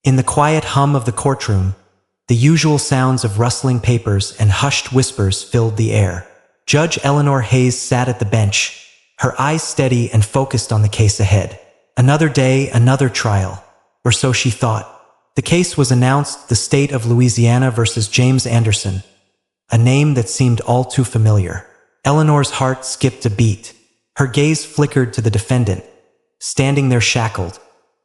In the quiet hum of the courtroom, the usual sounds of rustling papers and hushed whispers filled the air. Judge Eleanor Hayes sat at the bench, her eyes steady and focused on the case ahead. Another day, another trial, or so she thought. The case was announced: the state of Louisiana versus James Anderson, a name that seemed all too familiar. Eleanor's heart skipped a beat. Her gaze flickered to the defendant, standing there shackled,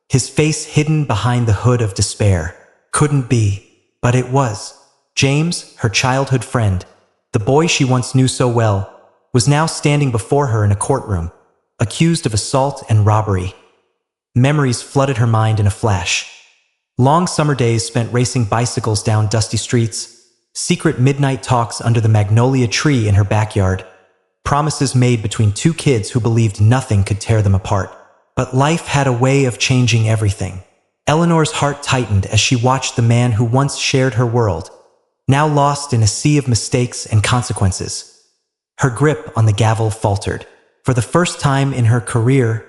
his face hidden behind the hood of despair. Couldn't be, but it was. James, her childhood friend, the boy she once knew so well, was now standing before her in a courtroom, accused of assault and robbery. Memories flooded her mind in a flash. Long summer days spent racing bicycles down dusty streets, secret midnight talks under the magnolia tree in her backyard, promises made between two kids who believed nothing could tear them apart. But life had a way of changing everything. Eleanor's heart tightened as she watched the man who once shared her world, now lost in a sea of mistakes and consequences. Her grip on the gavel faltered. For the first time in her career,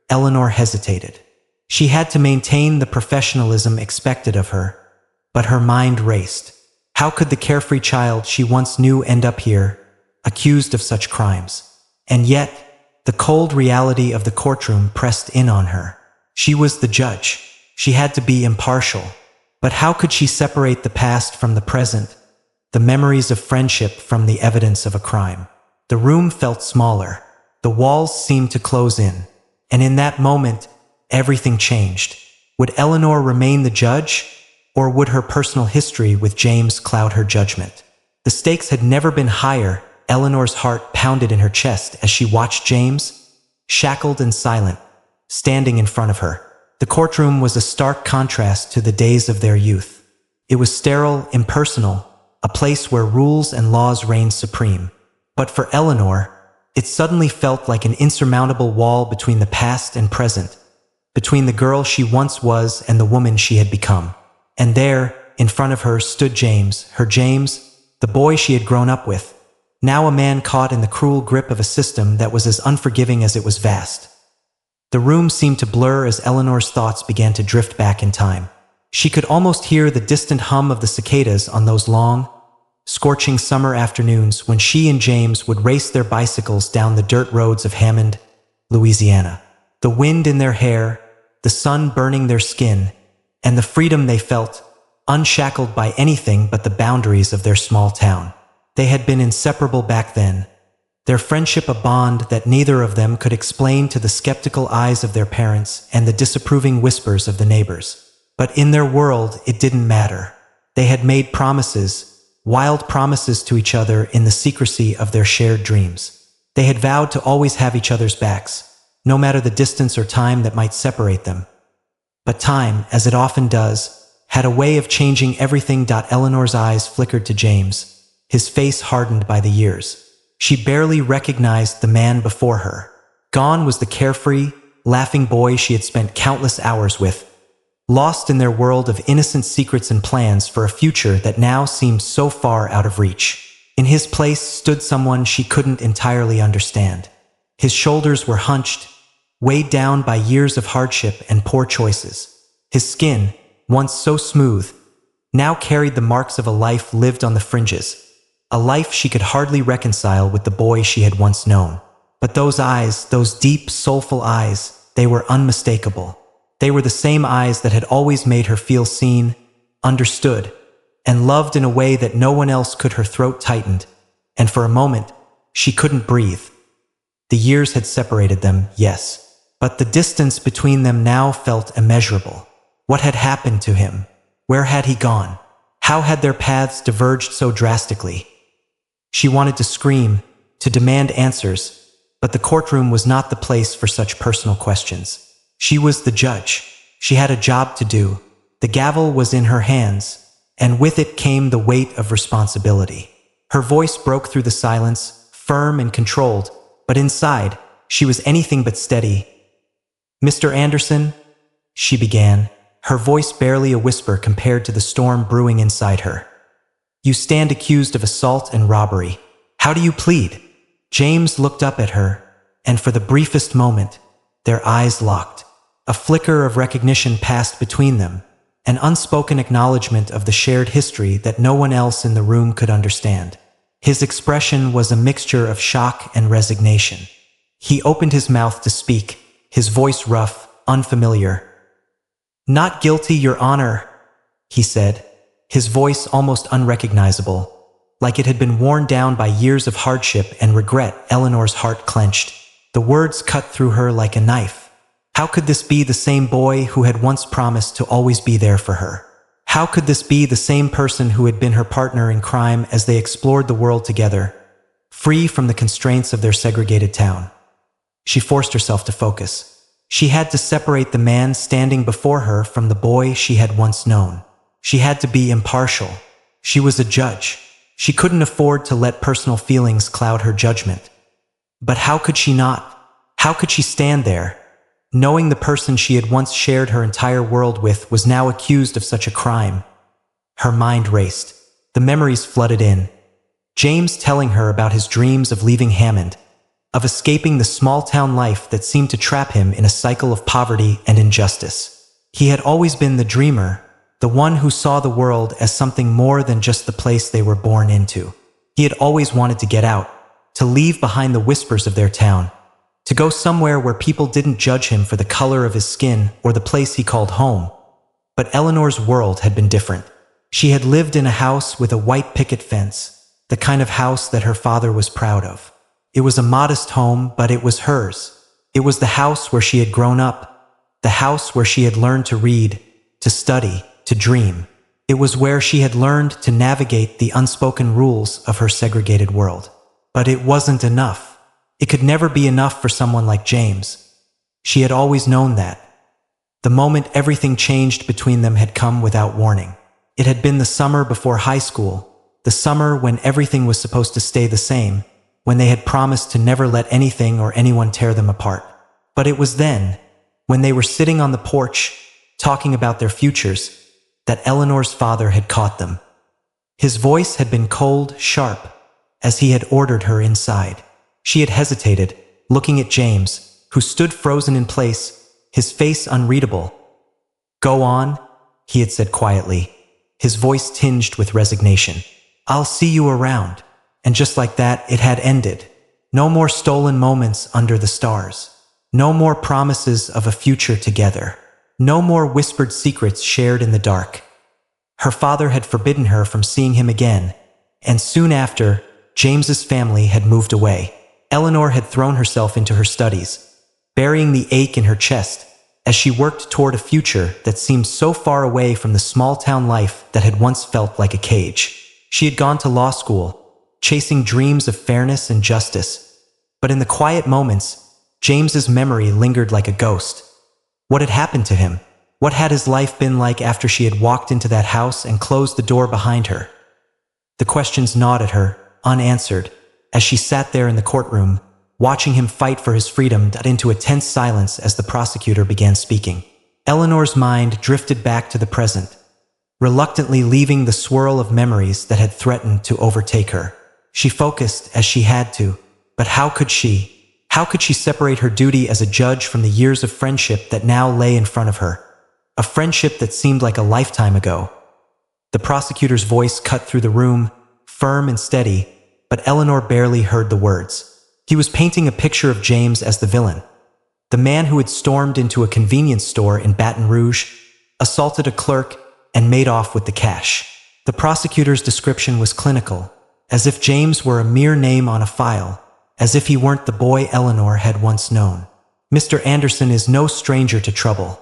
Eleanor hesitated. She had to maintain the professionalism expected of her, but her mind raced. How could the carefree child she once knew end up here, accused of such crimes? And yet, the cold reality of the courtroom pressed in on her. She was the judge. She had to be impartial. But how could she separate the past from the present, the memories of friendship from the evidence of a crime? The room felt smaller. The walls seemed to close in. And in that moment, everything changed. Would Eleanor remain the judge, or would her personal history with James cloud her judgment? The stakes had never been higher. Eleanor's heart pounded in her chest as she watched James, shackled and silent, standing in front of her. The courtroom was a stark contrast to the days of their youth. It was sterile, impersonal, a place where rules and laws reigned supreme. But for Eleanor, it suddenly felt like an insurmountable wall between the past and present, between the girl she once was and the woman she had become. And there, in front of her, stood James, her James, the boy she had grown up with, now a man caught in the cruel grip of a system that was as unforgiving as it was vast. The room seemed to blur as Eleanor's thoughts began to drift back in time. She could almost hear the distant hum of the cicadas on those long, scorching summer afternoons when she and James would race their bicycles down the dirt roads of Hammond, Louisiana. The wind in their hair, the sun burning their skin, and the freedom they felt, unshackled by anything but the boundaries of their small town. They had been inseparable back then, their friendship a bond that neither of them could explain to the skeptical eyes of their parents and the disapproving whispers of the neighbors. But in their world, it didn't matter. They had made promises, wild promises to each other in the secrecy of their shared dreams. They had vowed to always have each other's backs, no matter the distance or time that might separate them. But time, as it often does, had a way of changing everything. Eleanor's eyes flickered to James, his face hardened by the years. She barely recognized the man before her. Gone was the carefree, laughing boy she had spent countless hours with, lost in their world of innocent secrets and plans for a future that now seemed so far out of reach. In his place stood someone she couldn't entirely understand. His shoulders were hunched, weighed down by years of hardship and poor choices. His skin, once so smooth, now carried the marks of a life lived on the fringes, a life she could hardly reconcile with the boy she had once known. But those eyes, those deep, soulful eyes, they were unmistakable. They were the same eyes that had always made her feel seen, understood, and loved in a way that no one else could. Her throat tightened, and for a moment, she couldn't breathe. The years had separated them, yes, but the distance between them now felt immeasurable. What had happened to him? Where had he gone? How had their paths diverged so drastically? She wanted to scream, to demand answers, but the courtroom was not the place for such personal questions. She was the judge. She had a job to do. The gavel was in her hands, and with it came the weight of responsibility. Her voice broke through the silence, firm and controlled, but inside, she was anything but steady. "Mr. Anderson," she began, her voice barely a whisper compared to the storm brewing inside her. "You stand accused of assault and robbery. How do you plead?" James looked up at her, and for the briefest moment, their eyes locked. A flicker of recognition passed between them, an unspoken acknowledgement of the shared history that no one else in the room could understand. His expression was a mixture of shock and resignation. He opened his mouth to speak, his voice rough, unfamiliar. "Not guilty, Your Honor," he said, his voice almost unrecognizable. Like it had been worn down by years of hardship and regret. Eleanor's heart clenched. The words cut through her like a knife. How could this be the same boy who had once promised to always be there for her? How could this be the same person who had been her partner in crime as they explored the world together, free from the constraints of their segregated town? She forced herself to focus. She had to separate the man standing before her from the boy she had once known. She had to be impartial. She was a judge. She couldn't afford to let personal feelings cloud her judgment. But how could she not? How could she stand there, knowing the person she had once shared her entire world with was now accused of such a crime? Her mind raced. The memories flooded in. James telling her about his dreams of leaving Hammond, of escaping the small-town life that seemed to trap him in a cycle of poverty and injustice. He had always been the dreamer, the one who saw the world as something more than just the place they were born into. He had always wanted to get out, to leave behind the whispers of their town, to go somewhere where people didn't judge him for the color of his skin or the place he called home. But Eleanor's world had been different. She had lived in a house with a white picket fence, the kind of house that her father was proud of. It was a modest home, but it was hers. It was the house where she had grown up, the house where she had learned to read, to study, to dream. It was where she had learned to navigate the unspoken rules of her segregated world. But it wasn't enough. It could never be enough for someone like James. She had always known that. The moment everything changed between them had come without warning. It had been the summer before high school, the summer when everything was supposed to stay the same, when they had promised to never let anything or anyone tear them apart. But it was then, when they were sitting on the porch, talking about their futures, that Eleanor's father had caught them. His voice had been cold, sharp, as he had ordered her inside. She had hesitated, looking at James, who stood frozen in place, his face unreadable. "Go on," he had said quietly, his voice tinged with resignation. "I'll see you around." And just like that, it had ended. No more stolen moments under the stars. No more promises of a future together. No more whispered secrets shared in the dark. Her father had forbidden her from seeing him again, and soon after, James's family had moved away. Eleanor had thrown herself into her studies, burying the ache in her chest as she worked toward a future that seemed so far away from the small-town life that had once felt like a cage. She had gone to law school, chasing dreams of fairness and justice. But in the quiet moments, James's memory lingered like a ghost. What had happened to him? What had his life been like after she had walked into that house and closed the door behind her? The questions gnawed at her, unanswered, as she sat there in the courtroom, watching him fight for his freedom into a tense silence as the prosecutor began speaking. Eleanor's mind drifted back to the present, reluctantly leaving the swirl of memories that had threatened to overtake her. She focused as she had to, but how could she? How could she separate her duty as a judge from the years of friendship that now lay in front of her? A friendship that seemed like a lifetime ago. The prosecutor's voice cut through the room, firm and steady, but Eleanor barely heard the words. He was painting a picture of James as the villain. The man who had stormed into a convenience store in Baton Rouge, assaulted a clerk, and made off with the cash. The prosecutor's description was clinical, as if James were a mere name on a file, as if he weren't the boy Eleanor had once known. "Mr. Anderson is no stranger to trouble."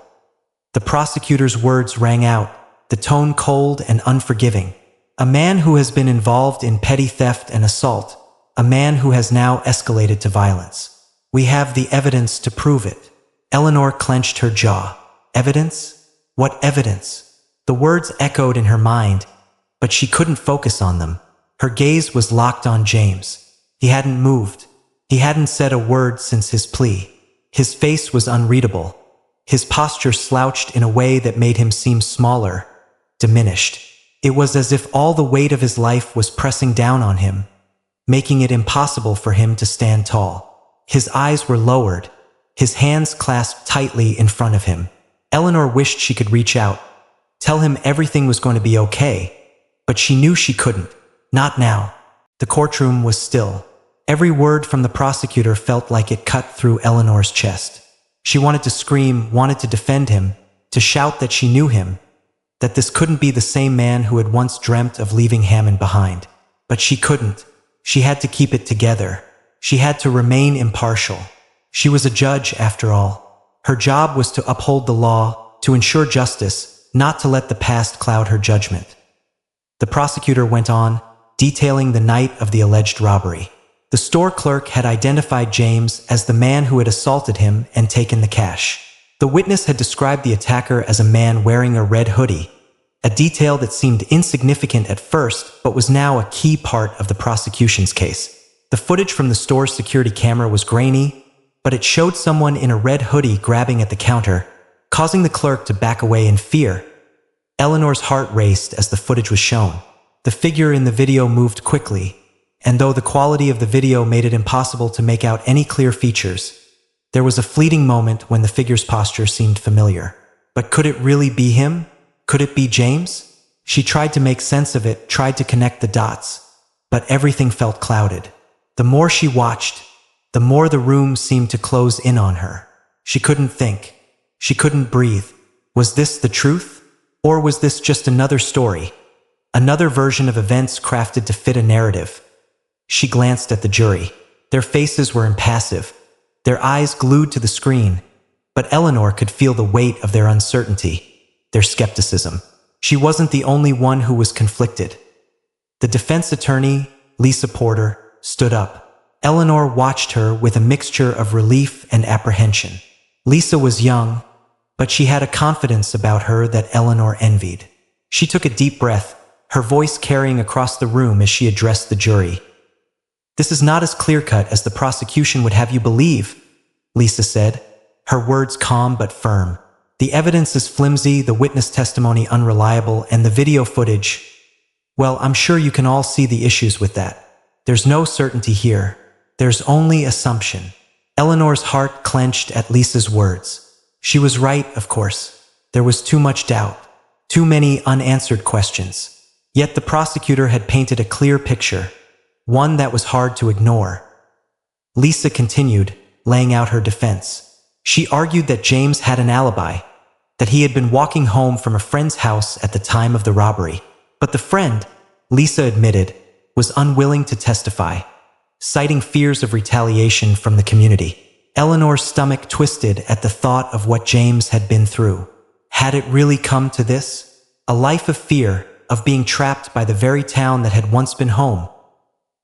The prosecutor's words rang out, the tone cold and unforgiving. "A man who has been involved in petty theft and assault, a man who has now escalated to violence. We have the evidence to prove it." Eleanor clenched her jaw. Evidence? What evidence? The words echoed in her mind, but she couldn't focus on them. Her gaze was locked on James. He hadn't moved. He hadn't said a word since his plea. His face was unreadable. His posture slouched in a way that made him seem smaller, diminished. It was as if all the weight of his life was pressing down on him, making it impossible for him to stand tall. His eyes were lowered, his hands clasped tightly in front of him. Eleanor wished she could reach out, tell him everything was going to be okay. But she knew she couldn't. Not now. The courtroom was still. Every word from the prosecutor felt like it cut through Eleanor's chest. She wanted to scream, wanted to defend him, to shout that she knew him, that this couldn't be the same man who had once dreamt of leaving Hammond behind. But she couldn't. She had to keep it together. She had to remain impartial. She was a judge, after all. Her job was to uphold the law, to ensure justice, not to let the past cloud her judgment. The prosecutor went on, detailing the night of the alleged robbery. The store clerk had identified James as the man who had assaulted him and taken the cash. The witness had described the attacker as a man wearing a red hoodie, a detail that seemed insignificant at first but was now a key part of the prosecution's case. The footage from the store's security camera was grainy, but it showed someone in a red hoodie grabbing at the counter, causing the clerk to back away in fear. Eleanor's heart raced as the footage was shown. The figure in the video moved quickly, and though the quality of the video made it impossible to make out any clear features, there was a fleeting moment when the figure's posture seemed familiar. But could it really be him? Could it be James? She tried to make sense of it, tried to connect the dots, but everything felt clouded. The more she watched, the more the room seemed to close in on her. She couldn't think. She couldn't breathe. Was this the truth? Or was this just another story? Another version of events crafted to fit a narrative? She glanced at the jury. Their faces were impassive, their eyes glued to the screen, but Eleanor could feel the weight of their uncertainty, their skepticism. She wasn't the only one who was conflicted. The defense attorney, Lisa Porter, stood up. Eleanor watched her with a mixture of relief and apprehension. Lisa was young, but she had a confidence about her that Eleanor envied. She took a deep breath, her voice carrying across the room as she addressed the jury. "This is not as clear-cut as the prosecution would have you believe," Lisa said, her words calm but firm. "The evidence is flimsy, the witness testimony unreliable, and the video footage, well, I'm sure you can all see the issues with that. There's no certainty here. There's only assumption." Eleanor's heart clenched at Lisa's words. She was right, of course. There was too much doubt, too many unanswered questions. Yet the prosecutor had painted a clear picture, one that was hard to ignore. Lisa continued, laying out her defense. She argued that James had an alibi, that he had been walking home from a friend's house at the time of the robbery. But the friend, Lisa admitted, was unwilling to testify, citing fears of retaliation from the community. Eleanor's stomach twisted at the thought of what James had been through. Had it really come to this? A life of fear, of being trapped by the very town that had once been home.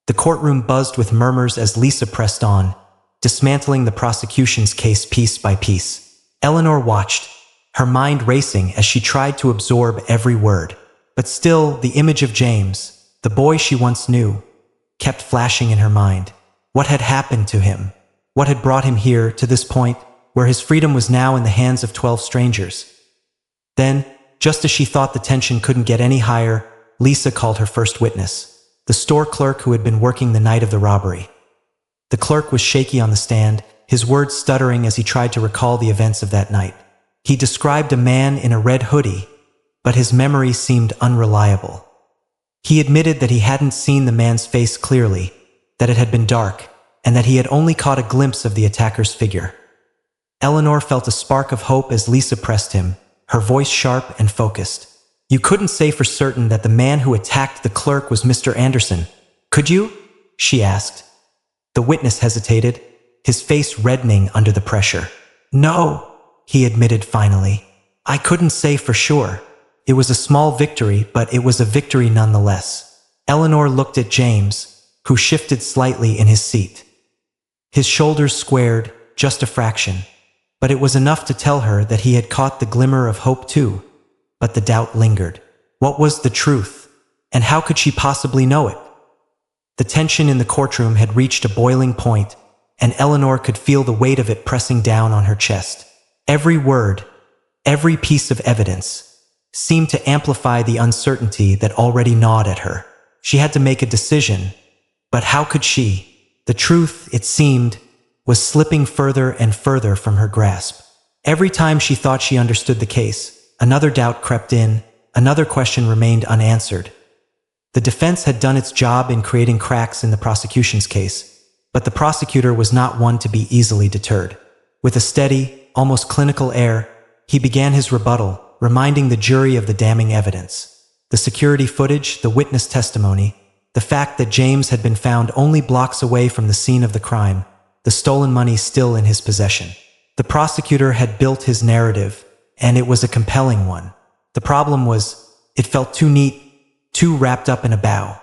The courtroom buzzed with murmurs as Lisa pressed on, dismantling the prosecution's case piece by piece. Eleanor watched, her mind racing as she tried to absorb every word. But still, the image of James, the boy she once knew, kept flashing in her mind. What had happened to him? What had brought him here, to this point, where his freedom was now in the hands of 12 strangers? Then, just as she thought the tension couldn't get any higher, Lisa called her first witness, the store clerk who had been working the night of the robbery. The clerk was shaky on the stand, his words stuttering as he tried to recall the events of that night. He described a man in a red hoodie, but his memory seemed unreliable. He admitted that he hadn't seen the man's face clearly, that it had been dark, and that he had only caught a glimpse of the attacker's figure. Eleanor felt a spark of hope as Lisa pressed him, her voice sharp and focused. "You couldn't say for certain that the man who attacked the clerk was Mr. Anderson, could you?" she asked. The witness hesitated, his face reddening under the pressure. "No," he admitted finally. "I couldn't say for sure. It was a small victory, but it was a victory nonetheless." Eleanor looked at James, who shifted slightly in his seat. His shoulders squared, just a fraction, but it was enough to tell her that he had caught the glimmer of hope too. But the doubt lingered. What was the truth? And how could she possibly know it? The tension in the courtroom had reached a boiling point, and Eleanor could feel the weight of it pressing down on her chest. Every word, every piece of evidence, seemed to amplify the uncertainty that already gnawed at her. She had to make a decision, but how could she? The truth, it seemed, was slipping further and further from her grasp. Every time she thought she understood the case, Another doubt crept in, another question remained unanswered. The defense had done its job in creating cracks in the prosecution's case, but the prosecutor was not one to be easily deterred. With a steady, almost clinical air, he began his rebuttal, reminding the jury of the damning evidence. The security footage, the witness testimony, the fact that James had been found only blocks away from the scene of the crime, the stolen money still in his possession. The prosecutor had built his narrative, and it was a compelling one. The problem was, it felt too neat, too wrapped up in a bow.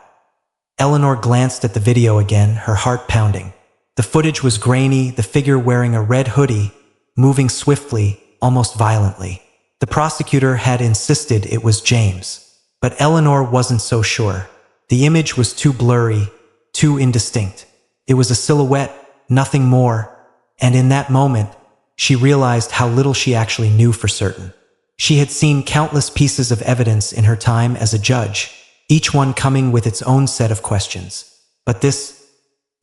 Eleanor glanced at the video again, her heart pounding. The footage was grainy, the figure wearing a red hoodie, moving swiftly, almost violently. The prosecutor had insisted it was James, but Eleanor wasn't so sure. The image was too blurry, too indistinct. It was a silhouette, nothing more, and in that moment, she realized how little she actually knew for certain. She had seen countless pieces of evidence in her time as a judge, each one coming with its own set of questions. But this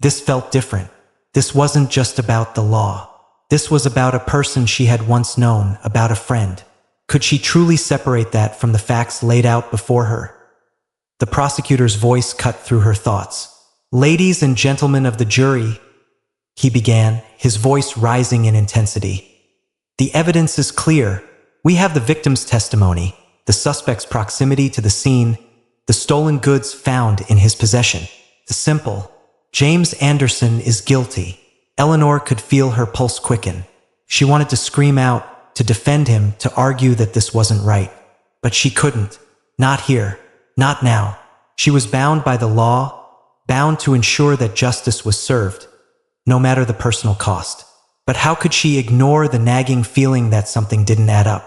felt different. This wasn't just about the law. This was about a person she had once known, about a friend. Could she truly separate that from the facts laid out before her? The prosecutor's voice cut through her thoughts. "Ladies and gentlemen of the jury," he began, his voice rising in intensity. "The evidence is clear. We have the victim's testimony, the suspect's proximity to the scene, the stolen goods found in his possession. The simple, James Anderson is guilty." Eleanor could feel her pulse quicken. She wanted to scream out, to defend him, to argue that this wasn't right. But she couldn't. Not here. Not now. She was bound by the law, bound to ensure that justice was served, no matter the personal cost. But how could she ignore the nagging feeling that something didn't add up?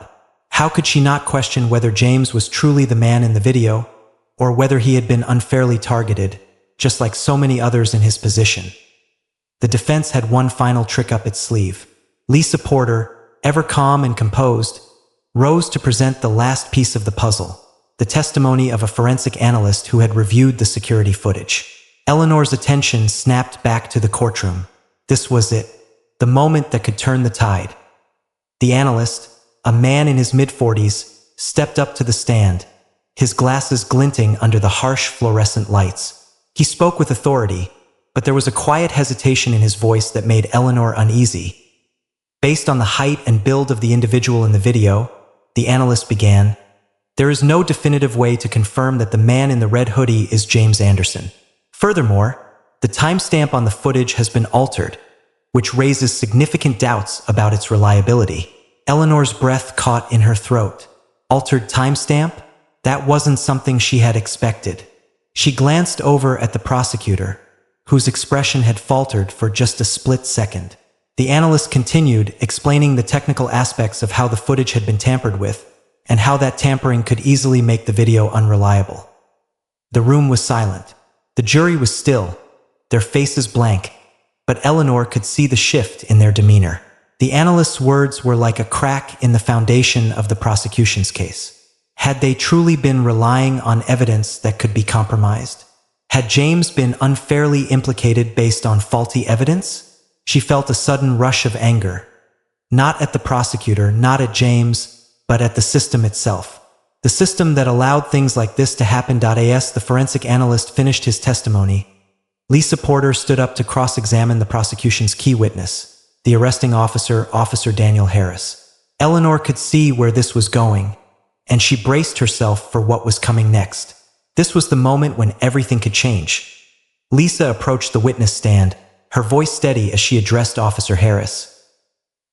How could she not question whether James was truly the man in the video, or whether he had been unfairly targeted, just like so many others in his position? The defense had one final trick up its sleeve. Lisa Porter, ever calm and composed, rose to present the last piece of the puzzle, the testimony of a forensic analyst who had reviewed the security footage. Eleanor's attention snapped back to the courtroom. This was it, the moment that could turn the tide. The analyst, a man in his mid-40s, stepped up to the stand, his glasses glinting under the harsh fluorescent lights. He spoke with authority, but there was a quiet hesitation in his voice that made Eleanor uneasy. Based on the height and build of the individual in the video, the analyst began, "There is no definitive way to confirm that the man in the red hoodie is James Anderson. Furthermore, the timestamp on the footage has been altered, which raises significant doubts about its reliability." Eleanor's breath caught in her throat. Altered timestamp? That wasn't something she had expected. She glanced over at the prosecutor, whose expression had faltered for just a split second. The analyst continued, explaining the technical aspects of how the footage had been tampered with, and how that tampering could easily make the video unreliable. The room was silent. The jury was still, their faces blank, but Eleanor could see the shift in their demeanor. The analyst's words were like a crack in the foundation of the prosecution's case. Had they truly been relying on evidence that could be compromised? Had James been unfairly implicated based on faulty evidence? She felt a sudden rush of anger. Not at the prosecutor, not at James, but at the system itself. The system that allowed things like this to happen. As the forensic analyst finished his testimony, Lisa Porter stood up to cross-examine the prosecution's key witness, the arresting officer, Officer Daniel Harris. Eleanor could see where this was going, and she braced herself for what was coming next. This was the moment when everything could change. Lisa approached the witness stand, her voice steady as she addressed Officer Harris.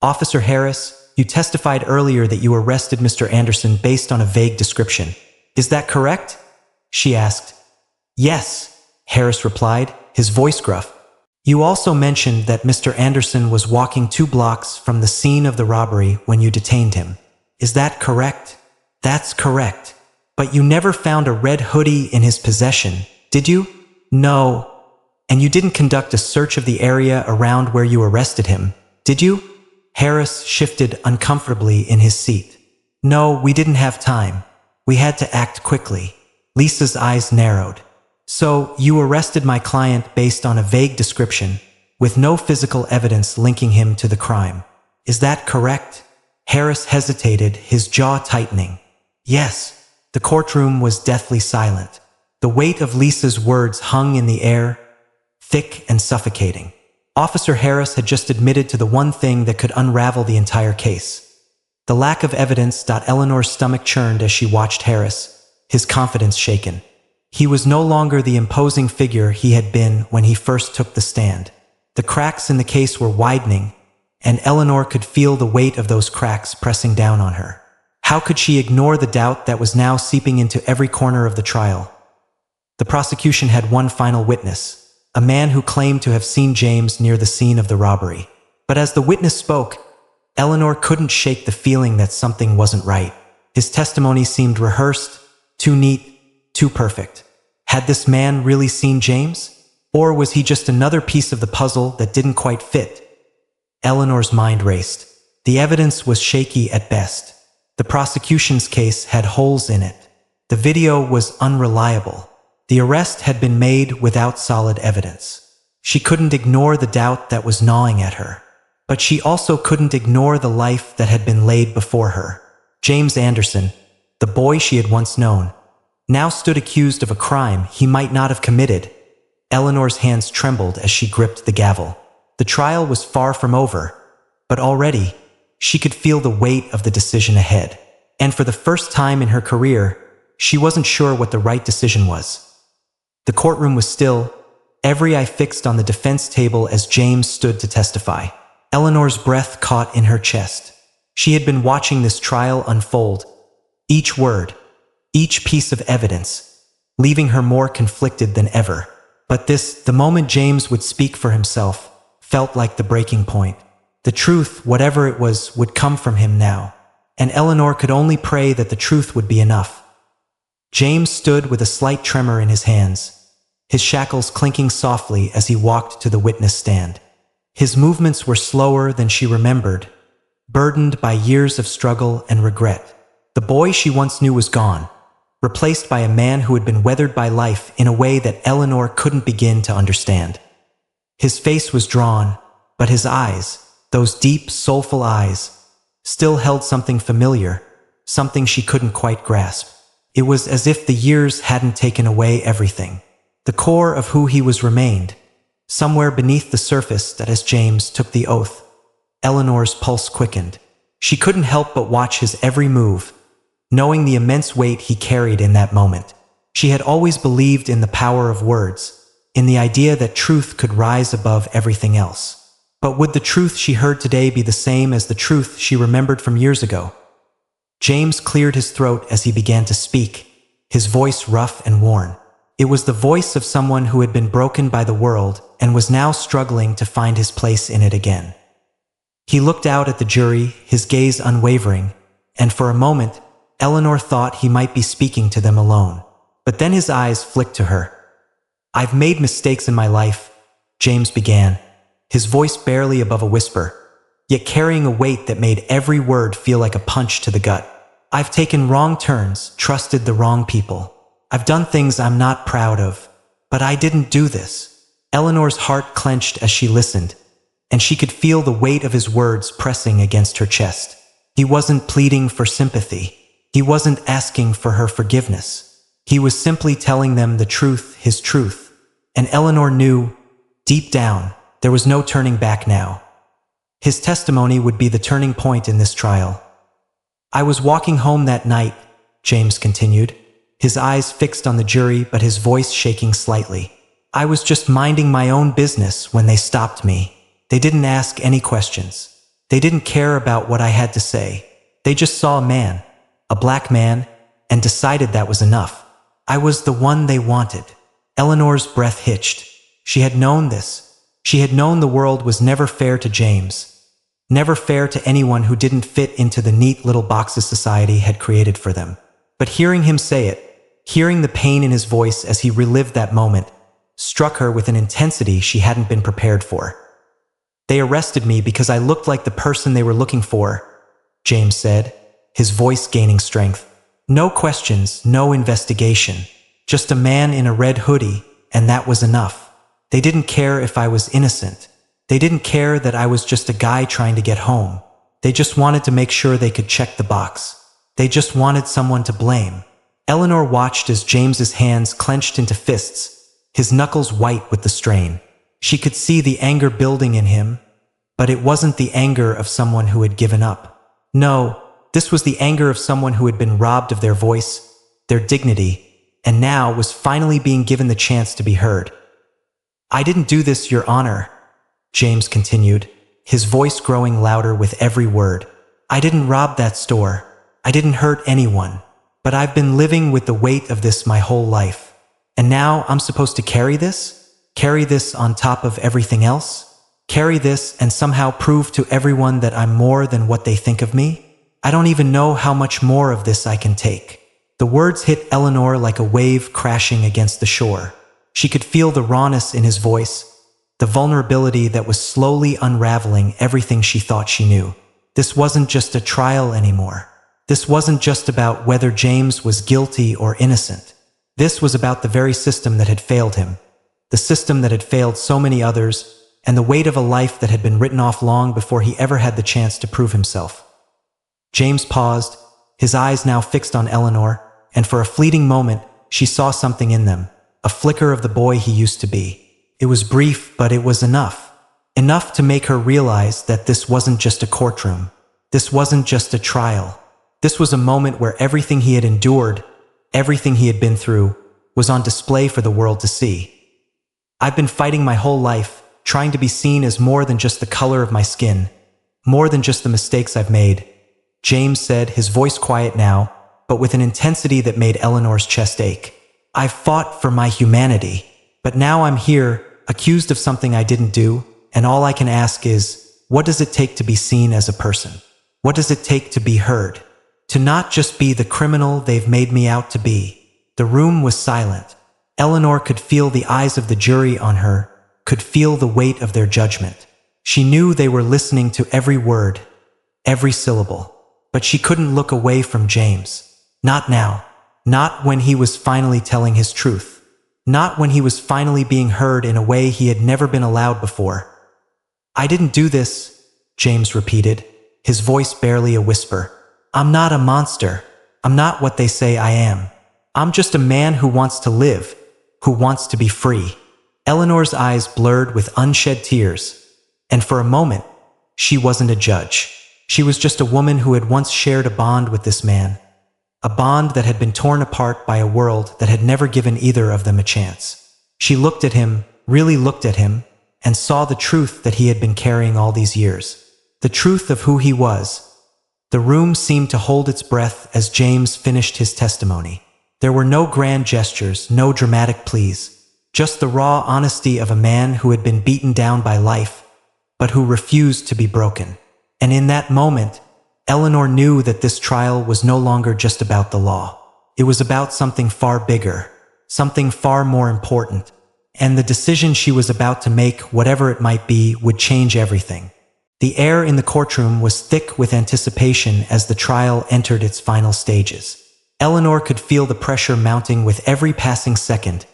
"Officer Harris, you testified earlier that you arrested Mr. Anderson based on a vague description. Is that correct?" she asked. "Yes," Harris replied, his voice gruff. "You also mentioned that Mr. Anderson was walking 2 blocks from the scene of the robbery when you detained him. Is that correct?" "That's correct. But you never found a red hoodie in his possession, did you?" "No." "And you didn't conduct a search of the area around where you arrested him, did you?" Harris shifted uncomfortably in his seat. "No, we didn't have time. We had to act quickly." Lisa's eyes narrowed. "So, you arrested my client based on a vague description, with no physical evidence linking him to the crime. Is that correct?" Harris hesitated, his jaw tightening. Yes, the courtroom was deathly silent. The weight of Lisa's words hung in the air, thick and suffocating. Officer Harris had just admitted to the one thing that could unravel the entire case. The lack of evidence. Eleanor's stomach churned as she watched Harris, his confidence shaken. He was no longer the imposing figure he had been when he first took the stand. The cracks in the case were widening, and Eleanor could feel the weight of those cracks pressing down on her. How could she ignore the doubt that was now seeping into every corner of the trial? The prosecution had one final witness, a man who claimed to have seen James near the scene of the robbery. But as the witness spoke, Eleanor couldn't shake the feeling that something wasn't right. His testimony seemed rehearsed, too neat, too perfect. Had this man really seen James? Or was he just another piece of the puzzle that didn't quite fit? Eleanor's mind raced. The evidence was shaky at best. The prosecution's case had holes in it. The video was unreliable. The arrest had been made without solid evidence. She couldn't ignore the doubt that was gnawing at her. But she also couldn't ignore the life that had been laid before her. James Anderson, the boy she had once known, now stood accused of a crime he might not have committed. Eleanor's hands trembled as she gripped the gavel. The trial was far from over, but already she could feel the weight of the decision ahead. And for the first time in her career, she wasn't sure what the right decision was. The courtroom was still, every eye fixed on the defense table as James stood to testify. Eleanor's breath caught in her chest. She had been watching this trial unfold, each word, each piece of evidence, leaving her more conflicted than ever. But the moment James would speak for himself, felt like the breaking point. The truth, whatever it was, would come from him now, and Eleanor could only pray that the truth would be enough. James stood with a slight tremor in his hands, his shackles clinking softly as he walked to the witness stand. His movements were slower than she remembered, burdened by years of struggle and regret. The boy she once knew was gone, replaced by a man who had been weathered by life in a way that Eleanor couldn't begin to understand. His face was drawn, but his eyes, those deep, soulful eyes, still held something familiar, something she couldn't quite grasp. It was as if the years hadn't taken away everything. The core of who he was remained, somewhere beneath the surface. That as James took the oath, Eleanor's pulse quickened. She couldn't help but watch his every move, knowing the immense weight he carried in that moment. She had always believed in the power of words, in the idea that truth could rise above everything else. But would the truth she heard today be the same as the truth she remembered from years ago? James cleared his throat as he began to speak, his voice rough and worn. It was the voice of someone who had been broken by the world and was now struggling to find his place in it again. He looked out at the jury, his gaze unwavering, and for a moment, Eleanor thought he might be speaking to them alone. But then his eyes flicked to her. "I've made mistakes in my life," James began, his voice barely above a whisper, yet carrying a weight that made every word feel like a punch to the gut. "I've taken wrong turns, trusted the wrong people. I've done things I'm not proud of, but I didn't do this." Eleanor's heart clenched as she listened, and she could feel the weight of his words pressing against her chest. He wasn't pleading for sympathy. He wasn't asking for her forgiveness. He was simply telling them the truth, his truth. And Eleanor knew, deep down, there was no turning back now. His testimony would be the turning point in this trial. "I was walking home that night," James continued, his eyes fixed on the jury but his voice shaking slightly. "I was just minding my own business when they stopped me. They didn't ask any questions. They didn't care about what I had to say. They just saw a man, a black man, and decided that was enough. I was the one they wanted." Eleanor's breath hitched. She had known this. She had known the world was never fair to James, never fair to anyone who didn't fit into the neat little boxes society had created for them. But hearing him say it, hearing the pain in his voice as he relived that moment, struck her with an intensity she hadn't been prepared for. "They arrested me because I looked like the person they were looking for," James said, his voice gaining strength. "No questions, no investigation. Just a man in a red hoodie, and that was enough. They didn't care if I was innocent. They didn't care that I was just a guy trying to get home. They just wanted to make sure they could check the box. They just wanted someone to blame. Eleanor watched as James's hands clenched into fists, his knuckles white with the strain. She could see the anger building in him, but it wasn't the anger of someone who had given up. No, this was the anger of someone who had been robbed of their voice, their dignity, and now was finally being given the chance to be heard. "I didn't do this, Your Honor," James continued, his voice growing louder with every word. "I didn't rob that store. I didn't hurt anyone. But I've been living with the weight of this my whole life. And now I'm supposed to carry this? Carry this on top of everything else? Carry this and somehow prove to everyone that I'm more than what they think of me? I don't even know how much more of this I can take." The words hit Eleanor like a wave crashing against the shore. She could feel the rawness in his voice, the vulnerability that was slowly unraveling everything she thought she knew. This wasn't just a trial anymore. This wasn't just about whether James was guilty or innocent. This was about the very system that had failed him, the system that had failed so many others, and the weight of a life that had been written off long before he ever had the chance to prove himself. James paused, his eyes now fixed on Eleanor, and for a fleeting moment, she saw something in them, a flicker of the boy he used to be. It was brief, but it was enough. Enough to make her realize that this wasn't just a courtroom. This wasn't just a trial. This was a moment where everything he had endured, everything he had been through, was on display for the world to see. "I've been fighting my whole life, trying to be seen as more than just the color of my skin, more than just the mistakes I've made," James said, his voice quiet now, but with an intensity that made Eleanor's chest ache. "I've fought for my humanity, but now I'm here, accused of something I didn't do, and all I can ask is, what does it take to be seen as a person? What does it take to be heard? To not just be the criminal they've made me out to be." The room was silent. Eleanor could feel the eyes of the jury on her, could feel the weight of their judgment. She knew they were listening to every word, every syllable, but she couldn't look away from James. Not now. Not when he was finally telling his truth. Not when he was finally being heard in a way he had never been allowed before. "I didn't do this," James repeated, his voice barely a whisper. "I'm not a monster. I'm not what they say I am. I'm just a man who wants to live, who wants to be free." Eleanor's eyes blurred with unshed tears, and for a moment, she wasn't a judge. She was just a woman who had once shared a bond with this man, a bond that had been torn apart by a world that had never given either of them a chance. She looked at him, really looked at him, and saw the truth that he had been carrying all these years. The truth of who he was. The room seemed to hold its breath as James finished his testimony. There were no grand gestures, no dramatic pleas, just the raw honesty of a man who had been beaten down by life, but who refused to be broken. And in that moment, Eleanor knew that this trial was no longer just about the law. It was about something far bigger, something far more important, and the decision she was about to make, whatever it might be, would change everything. The air in the courtroom was thick with anticipation as the trial entered its final stages. Eleanor could feel the pressure mounting with every passing second,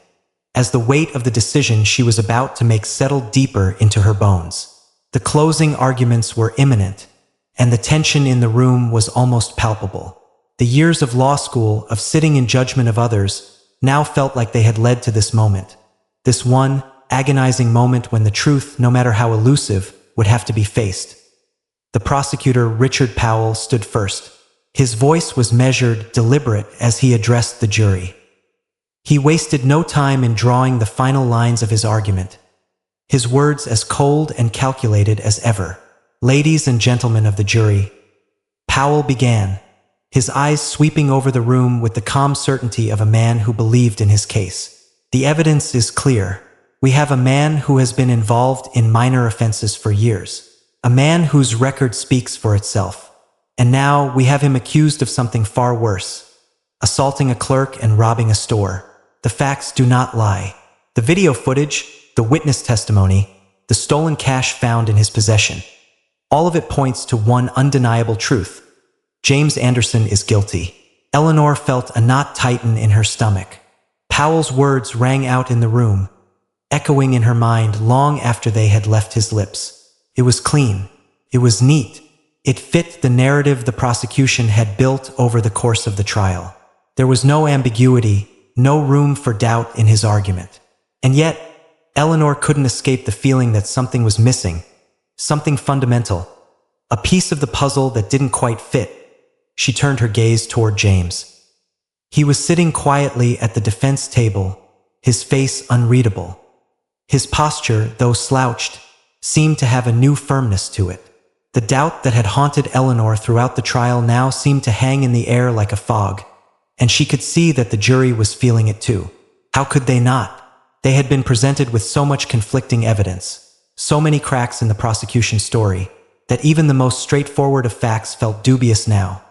as the weight of the decision she was about to make settled deeper into her bones. The closing arguments were imminent, and the tension in the room was almost palpable. The years of law school, of sitting in judgment of others, now felt like they had led to this moment. This one agonizing moment when the truth, no matter how elusive, would have to be faced. The prosecutor, Richard Powell, stood first. His voice was measured, deliberate as he addressed the jury. He wasted no time in drawing the final lines of his argument, his words as cold and calculated as ever. "Ladies and gentlemen of the jury," Powell began, his eyes sweeping over the room with the calm certainty of a man who believed in his case. "The evidence is clear. We have a man who has been involved in minor offenses for years, a man whose record speaks for itself. And now we have him accused of something far worse, assaulting a clerk and robbing a store. The facts do not lie. The video footage, the witness testimony, the stolen cash found in his possession, all of it points to one undeniable truth. James Anderson is guilty." Eleanor felt a knot tighten in her stomach. Powell's words rang out in the room, echoing in her mind long after they had left his lips. It was clean. It was neat. It fit the narrative the prosecution had built over the course of the trial. There was no ambiguity, no room for doubt in his argument. And yet, Eleanor couldn't escape the feeling that something was missing, something fundamental, a piece of the puzzle that didn't quite fit. She turned her gaze toward James. He was sitting quietly at the defense table, his face unreadable. His posture, though slouched, seemed to have a new firmness to it. The doubt that had haunted Eleanor throughout the trial now seemed to hang in the air like a fog, and she could see that the jury was feeling it too. How could they not? They had been presented with so much conflicting evidence, so many cracks in the prosecution's story, that even the most straightforward of facts felt dubious now.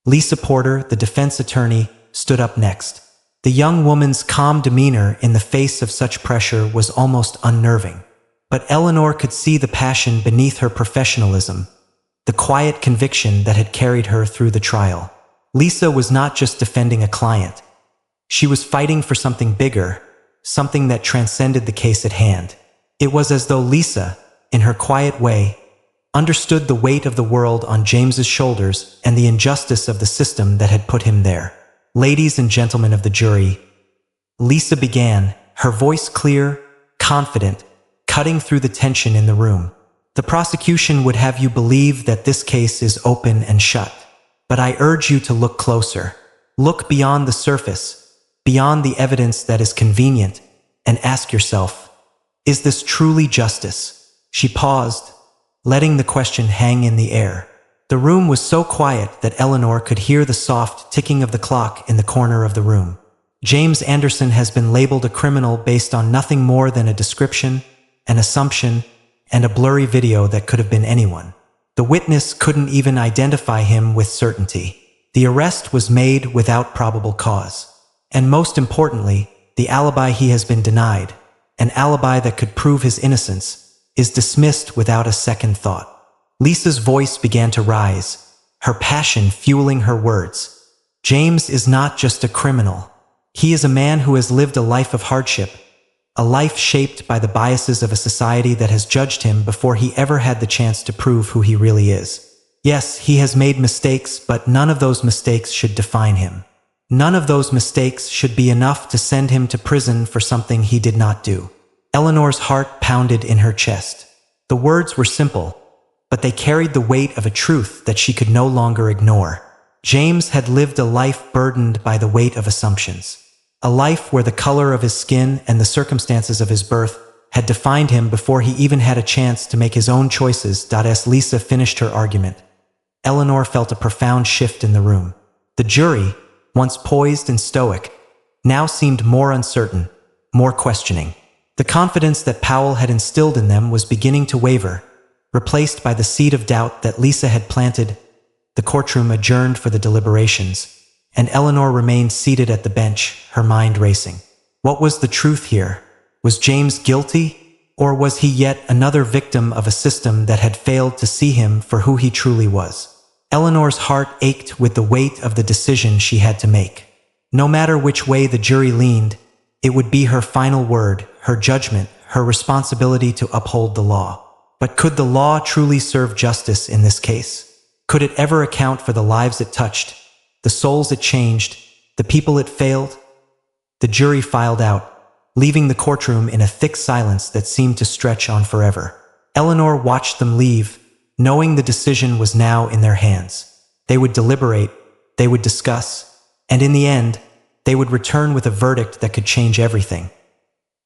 Lisa Porter, the defense attorney, stood up next. The young woman's calm demeanor in the face of such pressure was almost unnerving. But Eleanor could see the passion beneath her professionalism, the quiet conviction that had carried her through the trial. Lisa was not just defending a client. She was fighting for something bigger, something that transcended the case at hand. It was as though Lisa, in her quiet way, understood the weight of the world on James's shoulders and the injustice of the system that had put him there. "Ladies and gentlemen of the jury," Lisa began, her voice clear, confident, cutting through the tension in the room. "The prosecution would have you believe that this case is open and shut. But I urge you to look closer. Look beyond the surface, beyond the evidence that is convenient, and ask yourself, is this truly justice?" She paused, letting the question hang in the air. The room was so quiet that Eleanor could hear the soft ticking of the clock in the corner of the room. James Anderson has been labeled a criminal based on nothing more than a description, an assumption, and a blurry video that could have been anyone. The witness couldn't even identify him with certainty. The arrest was made without probable cause. And most importantly, the alibi he has been denied, an alibi that could prove his innocence, is dismissed without a second thought. Lisa's voice began to rise, her passion fueling her words. James is not just a criminal. He is a man who has lived a life of hardship, a life shaped by the biases of a society that has judged him before he ever had the chance to prove who he really is. Yes, he has made mistakes, but none of those mistakes should define him. None of those mistakes should be enough to send him to prison for something he did not do. Eleanor's heart pounded in her chest. The words were simple, but they carried the weight of a truth that she could no longer ignore. James had lived a life burdened by the weight of assumptions. A life where the color of his skin and the circumstances of his birth had defined him before he even had a chance to make his own choices. As Lisa finished her argument, Eleanor felt a profound shift in the room. The jury, once poised and stoic, now seemed more uncertain, more questioning. The confidence that Powell had instilled in them was beginning to waver, replaced by the seed of doubt that Lisa had planted. The courtroom adjourned for the deliberations, and Eleanor remained seated at the bench, her mind racing. What was the truth here? Was James guilty, or was he yet another victim of a system that had failed to see him for who he truly was? Eleanor's heart ached with the weight of the decision she had to make. No matter which way the jury leaned, it would be her final word, her judgment, her responsibility to uphold the law. But could the law truly serve justice in this case? Could it ever account for the lives it touched, the souls it changed, the people it failed? The jury filed out, leaving the courtroom in a thick silence that seemed to stretch on forever. Eleanor watched them leave, knowing the decision was now in their hands. They would deliberate, they would discuss, and in the end, they would return with a verdict that could change everything.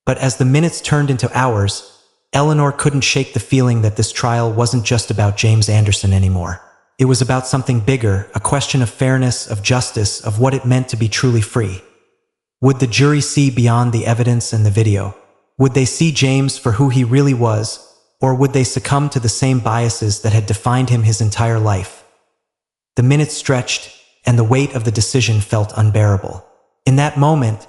But as the minutes turned into hours, Eleanor couldn't shake the feeling that this trial wasn't just about James Anderson anymore. It was about something bigger, a question of fairness, of justice, of what it meant to be truly free. Would the jury see beyond the evidence and the video? Would they see James for who he really was, or would they succumb to the same biases that had defined him his entire life? The minutes stretched, and the weight of the decision felt unbearable. In that moment,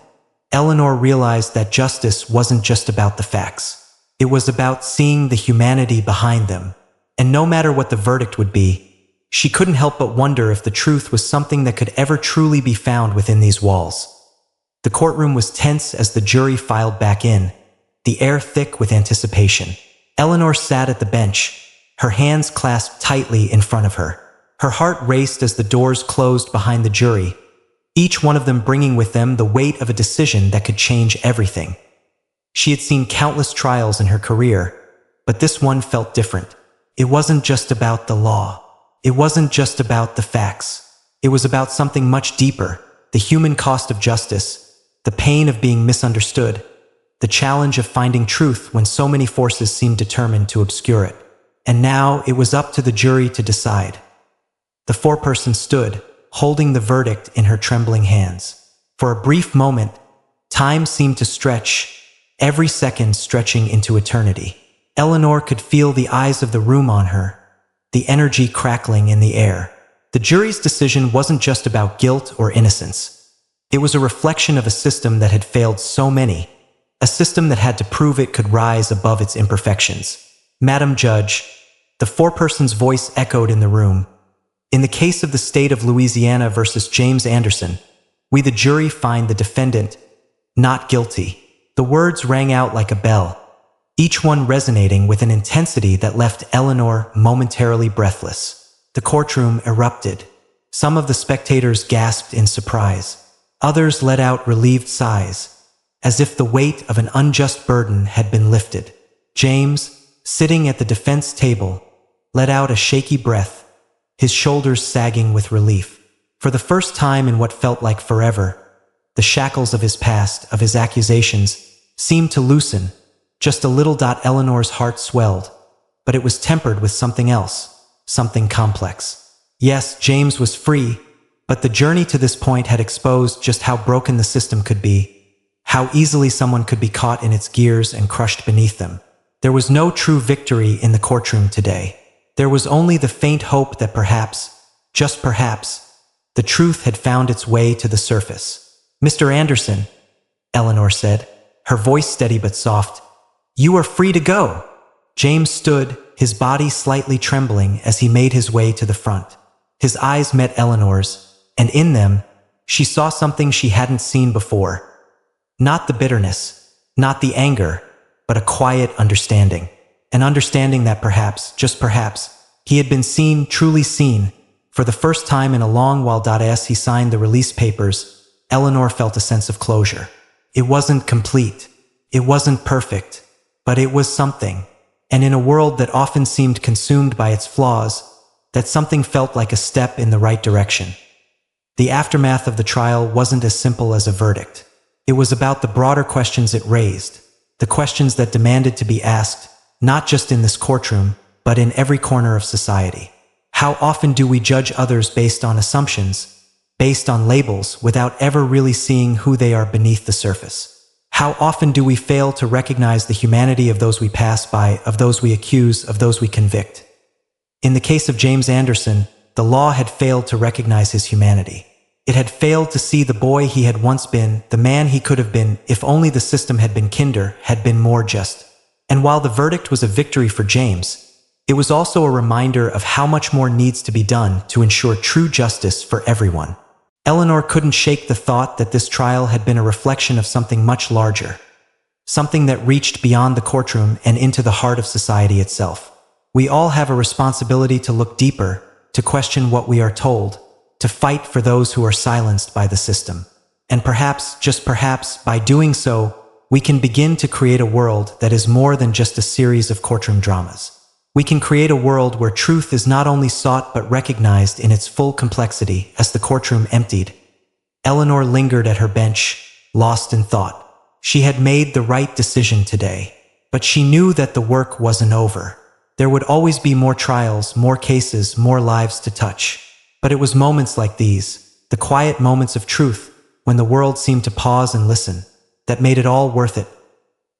Eleanor realized that justice wasn't just about the facts. It was about seeing the humanity behind them. And no matter what the verdict would be, she couldn't help but wonder if the truth was something that could ever truly be found within these walls. The courtroom was tense as the jury filed back in, the air thick with anticipation. Eleanor sat at the bench, her hands clasped tightly in front of her. Her heart raced as the doors closed behind the jury, each one of them bringing with them the weight of a decision that could change everything. She had seen countless trials in her career, but this one felt different. It wasn't just about the law. It wasn't just about the facts. It was about something much deeper: the human cost of justice, the pain of being misunderstood, the challenge of finding truth when so many forces seemed determined to obscure it. And now it was up to the jury to decide. The foreperson stood, holding the verdict in her trembling hands. For a brief moment, time seemed to stretch, every second stretching into eternity. Eleanor could feel the eyes of the room on her, the energy crackling in the air. The jury's decision wasn't just about guilt or innocence. It was a reflection of a system that had failed so many, a system that had to prove it could rise above its imperfections. "Madam Judge," the foreperson's voice echoed in the room. "In the case of the state of Louisiana versus James Anderson, we the jury find the defendant not guilty." The words rang out like a bell, each one resonating with an intensity that left Eleanor momentarily breathless. The courtroom erupted. Some of the spectators gasped in surprise. Others let out relieved sighs, as if the weight of an unjust burden had been lifted. James, sitting at the defense table, let out a shaky breath, his shoulders sagging with relief. For the first time in what felt like forever, the shackles of his past, of his accusations, seemed to loosen. Just a little. Eleanor's heart swelled, but it was tempered with something else, something complex. Yes, James was free, but the journey to this point had exposed just how broken the system could be, how easily someone could be caught in its gears and crushed beneath them. There was no true victory in the courtroom today. There was only the faint hope that perhaps, just perhaps, the truth had found its way to the surface. "Mr. Anderson," Eleanor said, her voice steady but soft, "you are free to go." James stood, his body slightly trembling as he made his way to the front. His eyes met Eleanor's, and in them, she saw something she hadn't seen before. Not the bitterness, not the anger, but a quiet understanding. An understanding that perhaps, just perhaps, he had been seen, truly seen, for the first time in a long while. As he signed the release papers, Eleanor felt a sense of closure. It wasn't complete. It wasn't perfect, but it was something. And in a world that often seemed consumed by its flaws, that something felt like a step in the right direction. The aftermath of the trial wasn't as simple as a verdict. It was about the broader questions it raised, the questions that demanded to be asked, not just in this courtroom, but in every corner of society. How often do we judge others based on assumptions, based on labels, without ever really seeing who they are beneath the surface? How often do we fail to recognize the humanity of those we pass by, of those we accuse, of those we convict? In the case of James Anderson, the law had failed to recognize his humanity. It had failed to see the boy he had once been, the man he could have been, if only the system had been kinder, had been more just. And while the verdict was a victory for James, it was also a reminder of how much more needs to be done to ensure true justice for everyone. Eleanor couldn't shake the thought that this trial had been a reflection of something much larger, something that reached beyond the courtroom and into the heart of society itself. We all have a responsibility to look deeper, to question what we are told, to fight for those who are silenced by the system. And perhaps, just perhaps, by doing so, we can begin to create a world that is more than just a series of courtroom dramas. We can create a world where truth is not only sought but recognized in its full complexity. As the courtroom emptied, Eleanor lingered at her bench, lost in thought. She had made the right decision today, but she knew that the work wasn't over. There would always be more trials, more cases, more lives to touch. But it was moments like these, the quiet moments of truth, when the world seemed to pause and listen, that made it all worth it.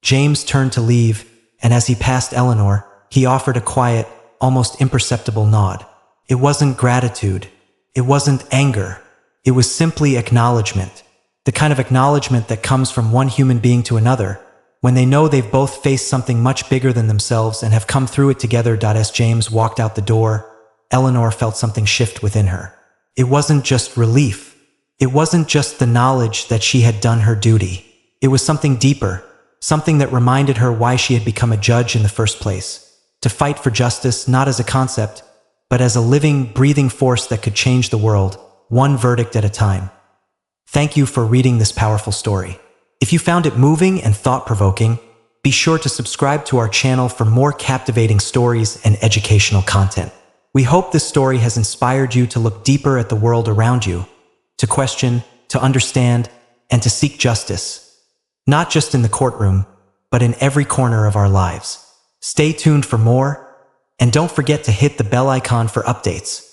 James turned to leave, and as he passed Eleanor, he offered a quiet, almost imperceptible nod. It wasn't gratitude. It wasn't anger. It was simply acknowledgement. The kind of acknowledgement that comes from one human being to another, when they know they've both faced something much bigger than themselves and have come through it together. As James walked out the door, Eleanor felt something shift within her. It wasn't just relief. It wasn't just the knowledge that she had done her duty. It was something deeper, something that reminded her why she had become a judge in the first place. to fight for justice not as a concept, but as a living, breathing force that could change the world, one verdict at a time. Thank you for reading this powerful story. If you found it moving and thought-provoking, be sure to subscribe to our channel for more captivating stories and educational content. We hope this story has inspired you to look deeper at the world around you, to question, to understand, and to seek justice, not just in the courtroom, but in every corner of our lives. Stay tuned for more, and don't forget to hit the bell icon for updates.